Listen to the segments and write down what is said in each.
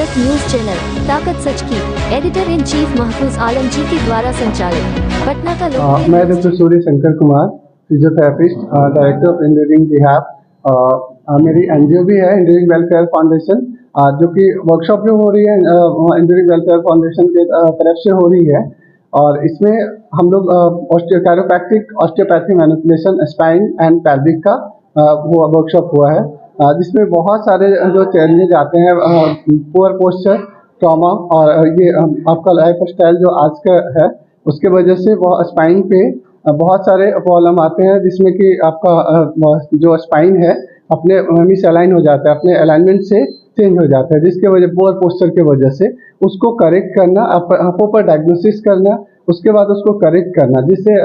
ताकत news channel ताकत सच की एडिटर इन चीफ महफूज आलम जी के द्वारा संचालित पटना का मैं doctor Surya Shankar Kumar, physiotherapist, director of engineering rehab. मेरी एनजीओ भी है इंजीनियरिंग वेलफेयर फाउंडेशन, जो कि वर्कशॉप जो हो रही है इंजीनियरिंग वेलफेयर फाउंडेशन के तरफ से हो रही है। और इसमें हम लोग chiropractic, osteopathy, manipulation, spine and pelvic का वो वर्कशॉप हुआ है, जिसमें बहुत सारे जो चैलेंजेज आते हैं, पुअर पोस्चर, ट्रॉमा और ये आपका लाइफ स्टाइल जो आज का है, उसके वजह से वो स्पाइन पे बहुत सारे प्रॉब्लम आते हैं, जिसमें कि आपका जो स्पाइन है अपने मिस अलाइन हो जाता है, अपने अलाइनमेंट से चेंज हो जाता है, जिसके वजह पुअर पोस्चर के वजह से उसको करेक्ट करना, प्रॉपर डायग्नोसिस करना, उसके बाद उसको करेक्ट करना, जिससे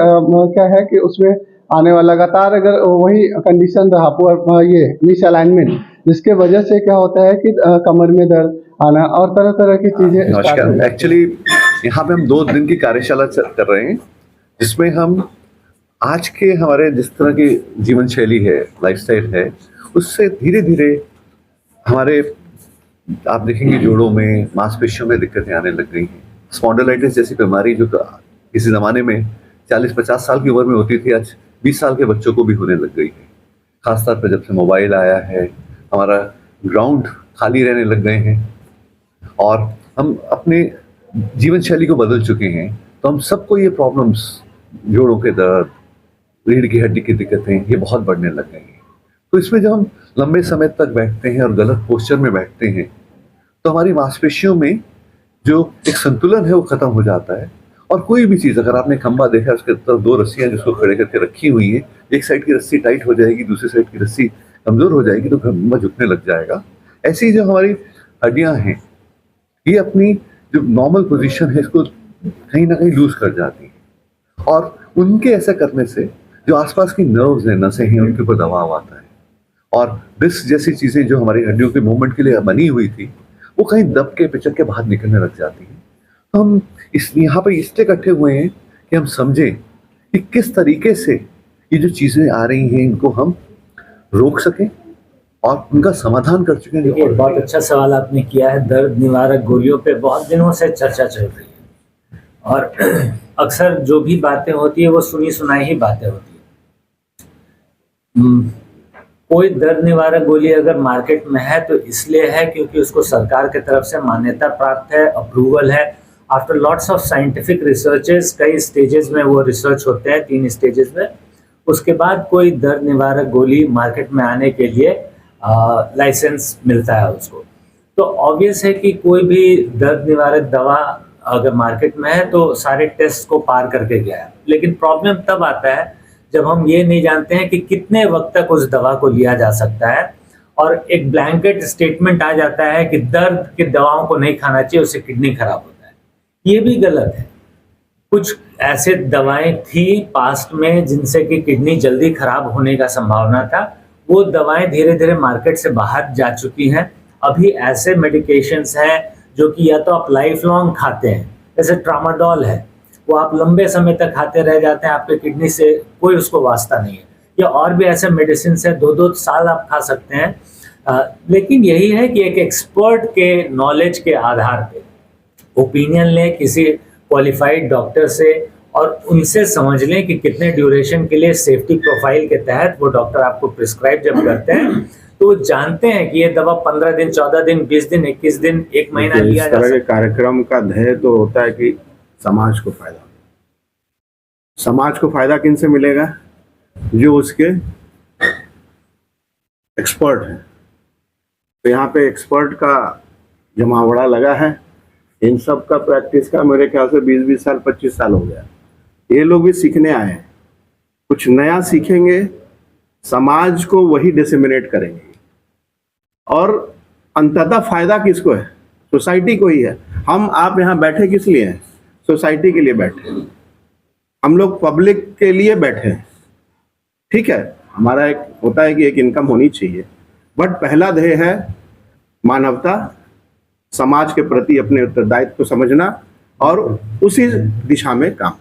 क्या है कि उसमें आने वाला लगातार अगर वही कंडीशन रहा पुअर ये मिस अलाइनमेंट, जिसके वजह से क्या होता है कि कमर में दर्द आना और तरह तरह की चीजें। नमस्कार। एक्चुअली यहाँ पे हम 2 दिन की कार्यशाला कर रहे हैं, जिसमें हम आज के हमारे जिस तरह की जीवन शैली है, लाइफस्टाइल है, उससे धीरे धीरे हमारे आप देखेंगे जोड़ों में, मांसपेशियों में दिक्कतें आने लग गई हैं। स्पॉन्डिलाइटिस जैसी बीमारी जो किसी ज़माने में 40-50 साल की उम्र में होती थी, आज 20 साल के बच्चों को भी होने लग गई है। खासतौर पर जब से मोबाइल आया है, हमारा ग्राउंड खाली रहने लग गए हैं और हम अपने जीवन शैली को बदल चुके हैं, तो हम सबको ये प्रॉब्लम्स, जोड़ों के दर्द, रीढ़ की हड्डी की दिक्कतें, ये बहुत बढ़ने लग गई हैं। तो इसमें जब हम लंबे समय तक बैठते हैं और गलत पोस्चर में बैठते हैं, तो हमारी मांसपेशियों में जो एक संतुलन है वो खत्म हो जाता है। और कोई भी चीज़, अगर आपने खंबा देखा, उसके तरफ 2 रस्सियाँ जिसको खड़े करके रखी हुई हैं, एक साइड की रस्सी टाइट हो जाएगी, दूसरी साइड की रस्सी कमज़ोर हो जाएगी, तो खंबा झुकने लग जाएगा। ऐसी जो हमारी हड्डियाँ हैं, ये अपनी जो नॉर्मल पोजीशन है इसको कहीं ना कहीं लूज कर जाती हैं, और उनके ऐसा करने से जो आसपास की नर्व्स हैं, नसें हैं, उनके ऊपर दबाव आता है, और डिस्क जैसी चीज़ें जो हमारी हड्डियों के मूवमेंट के लिए बनी हुई थी, वो कहीं दब के पिचक के बाहर निकलने लग जाती हैं। तो हम यहाँ पे इसलिए इकट्ठे हुए हैं कि हम समझें कि किस तरीके से ये जो चीज़ें आ रही हैं इनको हम रोक सकें और उनका समाधान कर चुके हैं। देखिए, बहुत अच्छा सवाल आपने किया है। दर्द निवारक गोलियों पे बहुत दिनों से चर्चा चल रही है, और अक्सर जो भी बातें होती है वो सुनी सुनाई ही बातें होती है। कोई दर्द निवारक गोली अगर मार्केट में है तो इसलिए है क्योंकि उसको सरकार की तरफ से मान्यता प्राप्त है, अप्रूवल है। After lots of scientific researches, कई स्टेजेस में वो रिसर्च होते हैं, 3 स्टेजेस में, उसके बाद कोई दर्द निवारक गोली मार्केट में आने के लिए लाइसेंस मिलता है उसको। तो ऑब्वियस है कि कोई भी दर्द निवारक दवा अगर मार्केट में है तो सारे टेस्ट को पार करके गया है। लेकिन प्रॉब्लम तब आता है जब हम ये नहीं जानते हैं कि कितने वक्त तक उस दवा को लिया जा सकता है, और एक ब्लैंकेट स्टेटमेंट आ जाता है कि दर्द की दवाओं को नहीं खाना चाहिए, उससे किडनी खराब होता है। ये भी गलत है। कुछ ऐसे दवाएं थी पास्ट में जिनसे कि किडनी जल्दी खराब होने का संभावना था, वो दवाएं धीरे धीरे मार्केट से बाहर जा चुकी हैं। अभी ऐसे मेडिकेशंस हैं जो कि या तो आप लाइफ लॉन्ग खाते हैं, जैसे ट्रामाडोल है, वो आप लंबे समय तक खाते रह जाते हैं, आपके किडनी से कोई उसको वास्ता नहीं है। या और भी ऐसे मेडिसिन है 2-2 साल आप खा सकते हैं। लेकिन यही है कि एक एक्सपर्ट के नॉलेज के आधार पे ओपिनियन लें किसी क्वालिफाइड डॉक्टर से, और उनसे समझ लें कि कितने ड्यूरेशन के लिए सेफ्टी प्रोफाइल के तहत वो डॉक्टर आपको प्रिस्क्राइब जब करते हैं तो वो जानते हैं कि ये दवा 15 दिन, 14 दिन, 20 दिन, 21 दिन, 1 महीना लिया जा सकता है। कार्यक्रम का ध्येय तो होता है कि समाज को फायदा। समाज को फायदा किन से मिलेगा? जो उसके एक्सपर्ट हैं। तो यहाँ पे एक्सपर्ट का जमावड़ा लगा है। इन सब का प्रैक्टिस का मेरे ख्याल से 20-20 साल, 25 साल हो गया। ये लोग भी सीखने आए हैं, कुछ नया सीखेंगे, समाज को वही डिसेमिनेट करेंगे, और अंततः फायदा किसको है? सोसाइटी को ही है। हम आप यहाँ बैठे किस लिए हैं? सोसाइटी के लिए बैठे हैं। हम लोग पब्लिक के लिए बैठे हैं, ठीक है। हमारा एक होता है कि एक इनकम होनी चाहिए, बट पहला ध्येय है मानवता, समाज के प्रति अपने उत्तरदायित्व को समझना और उसी दिशा में काम।